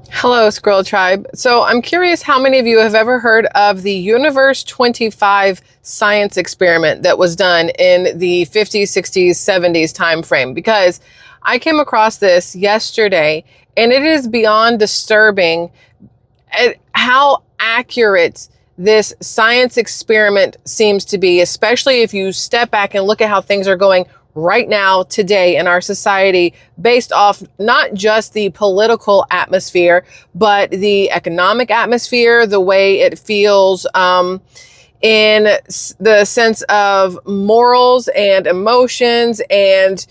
Hello, SquirrelTribe. So I'm curious how many of you have ever heard of the Universe 25 science experiment that was done in the 50s, 60s, 70s time frame? Because I came across this yesterday and it is beyond disturbing at how accurate this science experiment seems to be, especially if you step back and look at how things are going right now, today in our society, based off not just the political atmosphere, but the economic atmosphere, the way it feels in the sense of morals and emotions, and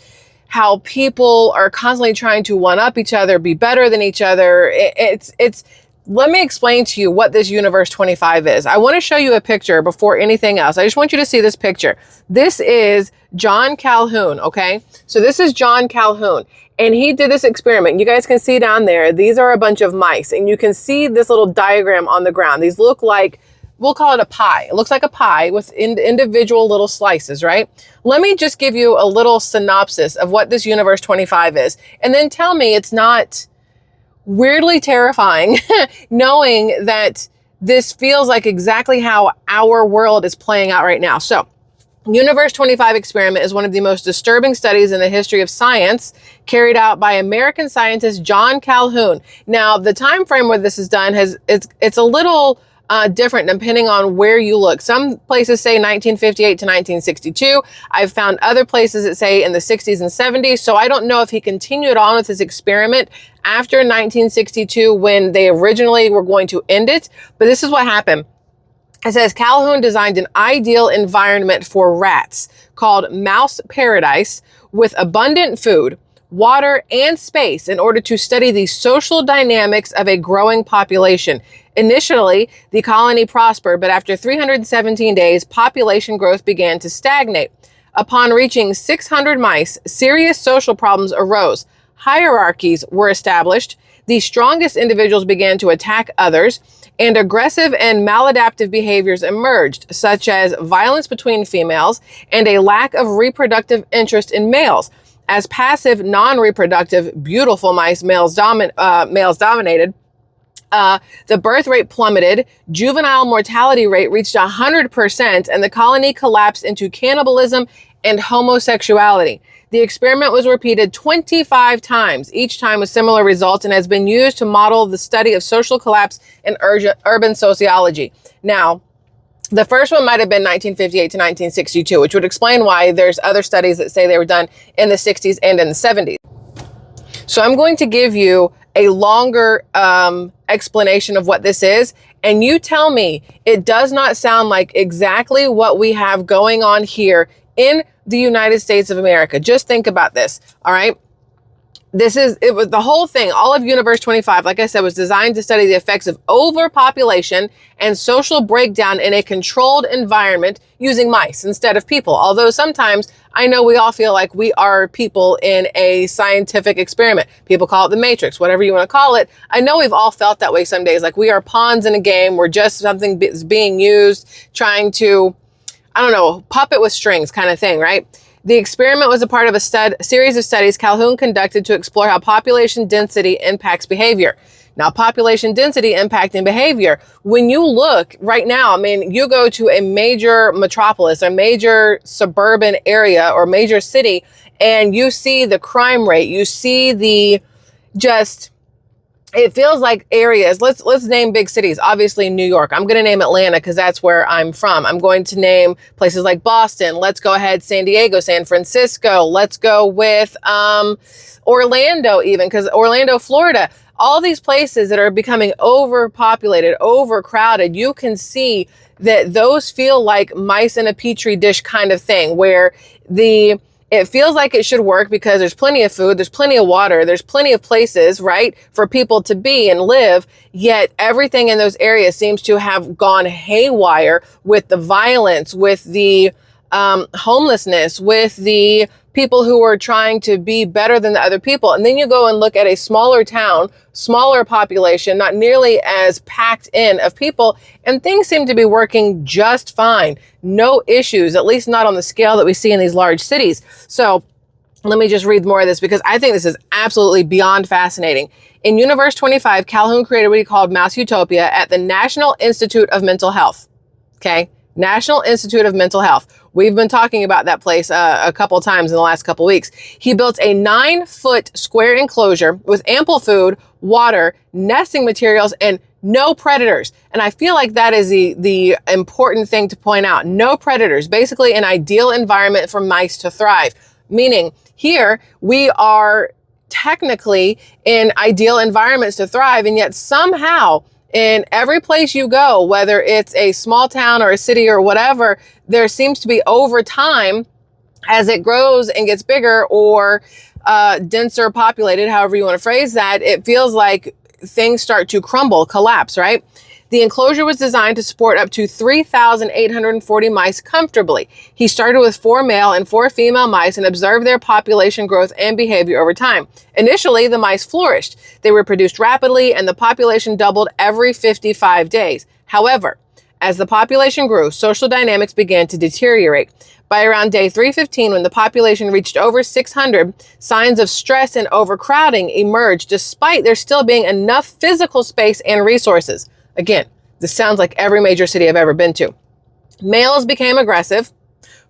how people are constantly trying to one up each other, be better than each other. It's let me explain to you what this Universe 25 is. I want to show you a picture before anything else. I just want you to see this picture. This is John Calhoun, okay? So this is John Calhoun, and he did this experiment. You guys can see down there, these are a bunch of mice, and you can see this little diagram on the ground. These look like, we'll call it a pie. It looks like a pie with individual little slices, right? Let me just give you a little synopsis of what this Universe 25 is, and then tell me it's not weirdly terrifying knowing that this feels like exactly how our world is playing out right now. So, Universe 25 experiment is one of the most disturbing studies in the history of science, carried out by American scientist John Calhoun. Now, the time frame where this is done it's a little different depending on where you look. Some places say 1958 to 1962. I've found other places that say in the 60s and 70s. So I don't know if he continued on with his experiment after 1962 when they originally were going to end it. But this is what happened. It says Calhoun designed an ideal environment for rats called Mouse Paradise with abundant food, water, and space in order to study the social dynamics of a growing population. Initially, the colony prospered, but after 317 days, population growth began to stagnate. Upon reaching 600 mice, serious social problems arose. Hierarchies were established. The strongest individuals began to attack others, and aggressive and maladaptive behaviors emerged, such as violence between females and a lack of reproductive interest in males. As passive, non-reproductive, beautiful mice, males dominated, the birth rate plummeted, juvenile mortality rate reached 100%, and the colony collapsed into cannibalism and homosexuality. The experiment was repeated 25 times, each time with similar results, and has been used to model the study of social collapse in urban sociology. Now, the first one might have been 1958 to 1962, which would explain why there's other studies that say they were done in the 60s and in the 70s. So I'm going to give you a longer explanation of what this is, and you tell me it does not sound like exactly what we have going on here in the United States of America. Just think about this, all right? It was the whole thing, all of Universe 25, like I said, was designed to study the effects of overpopulation and social breakdown in a controlled environment using mice instead of people. Although sometimes I know we all feel like we are people in a scientific experiment. People call it the Matrix, whatever you want to call it. I know we've all felt that way some days, like we are pawns in a game. We're just something being used, trying to, I don't know, puppet with strings kind of thing, right? The experiment was a part of a series of studies Calhoun conducted to explore how population density impacts behavior. Now, population density impacting behavior. When you look right now, I mean, you go to a major metropolis, a major suburban area or major city, and you see the crime rate, you see the it feels like areas. Let's name big cities. Obviously, New York. I'm going to name Atlanta because that's where I'm from. I'm going to name places like Boston. Let's go ahead, San Diego, San Francisco. Let's go with Orlando even, because Orlando, Florida. All these places that are becoming overpopulated, overcrowded. You can see that those feel like mice in a petri dish kind of thing, where it feels like it should work because there's plenty of food, there's plenty of water, there's plenty of places, right, for people to be and live, yet everything in those areas seems to have gone haywire with the violence, with the homelessness, with the people who are trying to be better than the other people. And then you go and look at a smaller town, smaller population, not nearly as packed in of people, and things seem to be working just fine. No issues, at least not on the scale that we see in these large cities. So let me just read more of this because I think this is absolutely beyond fascinating. In Universe 25, Calhoun created what he called Mouse Utopia at the National Institute of Mental Health. Okay, National Institute of Mental Health. We've been talking about that place a couple times in the last couple weeks. He built a 9-foot square enclosure with ample food, water, nesting materials, and no predators. And I feel like that is the important thing to point out. No predators, basically an ideal environment for mice to thrive. Meaning here we are technically in ideal environments to thrive, and yet somehow in every place you go, whether it's a small town or a city or whatever, there seems to be over time, as it grows and gets bigger or denser populated, however you want to phrase that, it feels like things start to crumble, collapse, right? The enclosure was designed to support up to 3,840 mice comfortably. He started with 4 male and 4 female mice and observed their population growth and behavior over time. Initially, the mice flourished. They reproduced rapidly and the population doubled every 55 days. However, as the population grew, social dynamics began to deteriorate. By around day 315, when the population reached over 600, signs of stress and overcrowding emerged despite there still being enough physical space and resources. Again, this sounds like every major city I've ever been to. Males became aggressive,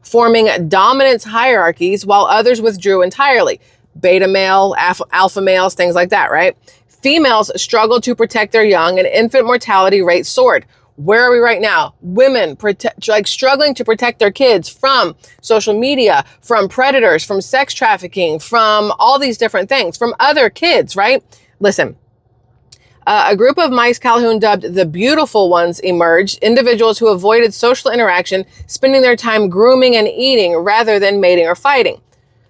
forming dominance hierarchies, while others withdrew entirely. Beta male, alpha males, things like that, right? Females struggled to protect their young, and infant mortality rates soared. Where are we right now? Women struggling to protect their kids from social media, from predators, from sex trafficking, from all these different things, from other kids, right? Listen. A group of mice Calhoun dubbed the beautiful ones emerged, individuals who avoided social interaction, spending their time grooming and eating rather than mating or fighting.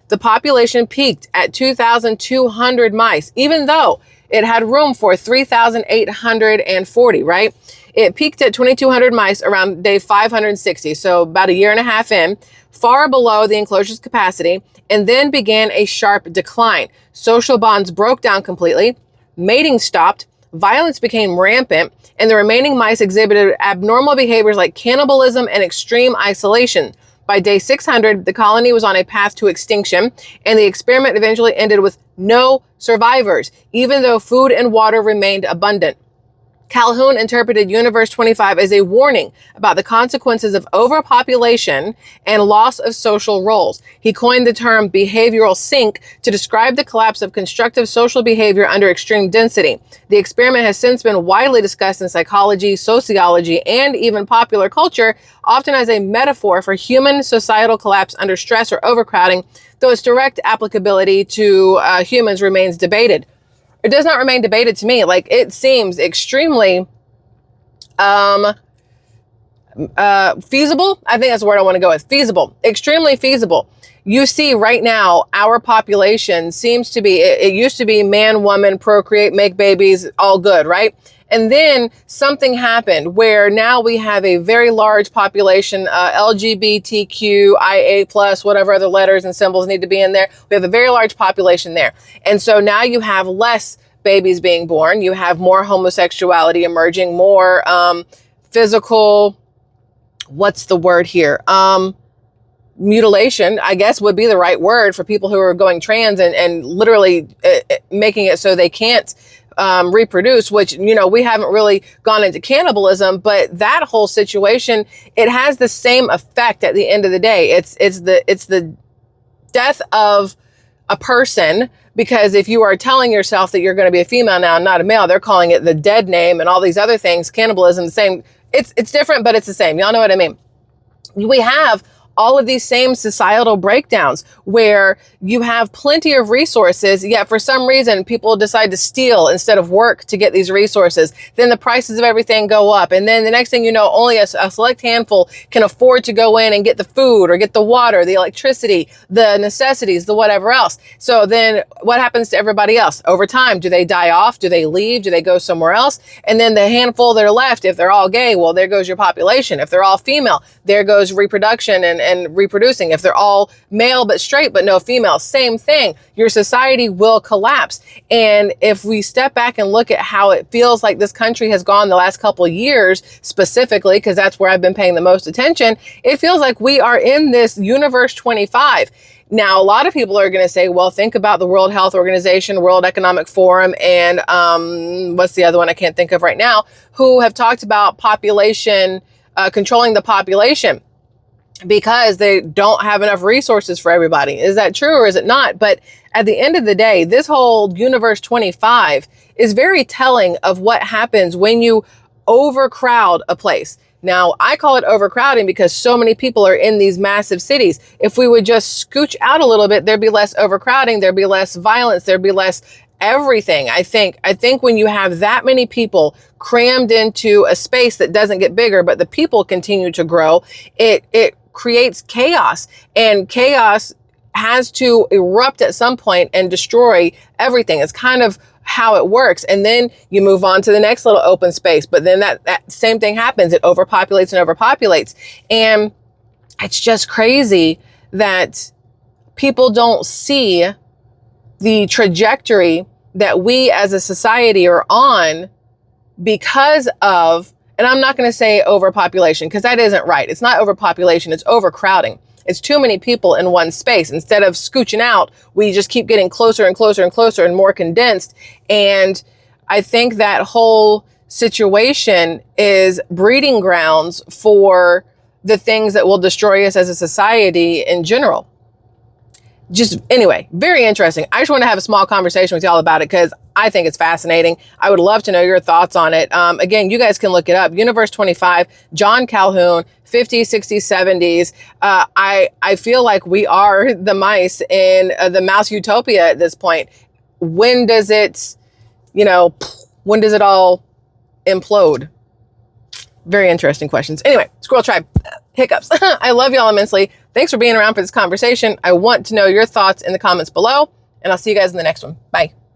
The population peaked at 2,200 mice, even though it had room for 3,840, right? It peaked at 2,200 mice around day 560, so about a year and a half in, far below the enclosure's capacity, and then began a sharp decline. Social bonds broke down completely, mating stopped, violence became rampant, and the remaining mice exhibited abnormal behaviors like cannibalism and extreme isolation. By day 600, the colony was on a path to extinction, and the experiment eventually ended with no survivors, even though food and water remained abundant. Calhoun interpreted Universe 25 as a warning about the consequences of overpopulation and loss of social roles. He coined the term behavioral sink to describe the collapse of constructive social behavior under extreme density. The experiment has since been widely discussed in psychology, sociology, and even popular culture, often as a metaphor for human societal collapse under stress or overcrowding, though its direct applicability to humans remains debated. It does not remain debated to me. Like, it seems extremely feasible. I think that's the word I want to go with. Feasible. Extremely feasible. You see right now, our population seems to be, it used to be man, woman, procreate, make babies, all good, right? And then something happened where now we have a very large population, LGBTQIA+, whatever other letters and symbols need to be in there. We have a very large population there. And so now you have less babies being born. You have more homosexuality emerging, more physical, what's the word here? Mutilation, I guess, would be the right word for people who are going trans and literally making it so they can't reproduce, which, you know, we haven't really gone into cannibalism, but that whole situation, it has the same effect at the end of the day. It's the death of a person, because if you are telling yourself that you're going to be a female now and not a male, they're calling it the dead name and all these other things. Cannibalism, the same. It's different, but it's the same. Y'all know what I mean? We have all of these same societal breakdowns where you have plenty of resources, yet for some reason people decide to steal instead of work to get these resources. Then the prices of everything go up. And then the next thing you know, only a select handful can afford to go in and get the food or get the water, the electricity, the necessities, the whatever else. So then what happens to everybody else? Over time, do they die off? Do they leave? Do they go somewhere else? And then the handful that are left, if they're all gay, well, there goes your population. If they're all female, there goes reproduction and reproducing. If they're all male but straight but no female, same thing. Your society will collapse. And if we step back and look at how it feels like this country has gone the last couple of years, specifically, because that's where I've been paying the most attention, it feels like we are in this Universe 25. Now, a lot of people are going to say, well, think about the World Health Organization, World Economic Forum, and what's the other one I can't think of right now, who have talked about population, controlling the population because they don't have enough resources for everybody. Is that true or is it not? But at the end of the day, this whole Universe 25 is very telling of what happens when you overcrowd a place. Now, I call it overcrowding because so many people are in these massive cities. If we would just scooch out a little bit, there'd be less overcrowding, there'd be less violence, there'd be less everything. I think when you have that many people crammed into a space that doesn't get bigger, but the people continue to grow, it creates chaos, and chaos has to erupt at some point and destroy everything. It's kind of how it works. And then you move on to the next little open space. But then that same thing happens. It overpopulates and overpopulates. And it's just crazy that people don't see the trajectory that we as a society are on because of, and I'm not going to say overpopulation because that isn't right. It's not overpopulation. It's overcrowding. It's too many people in one space. Instead of scooching out, we just keep getting closer and closer and closer and more condensed. And I think that whole situation is breeding grounds for the things that will destroy us as a society in general. Just anyway, very interesting. I just want to have a small conversation with y'all about it because I think it's fascinating. I would love to know your thoughts on it. Again, you guys can look it up. Universe 25, John Calhoun, 50s, 60s, 70s. I feel like we are the mice in the mouse utopia at this point. When does it, when does it all implode? Very interesting questions. Anyway, Squirrel Tribe, hiccups. I love y'all immensely. Thanks for being around for this conversation. I want to know your thoughts in the comments below, and I'll see you guys in the next one. Bye.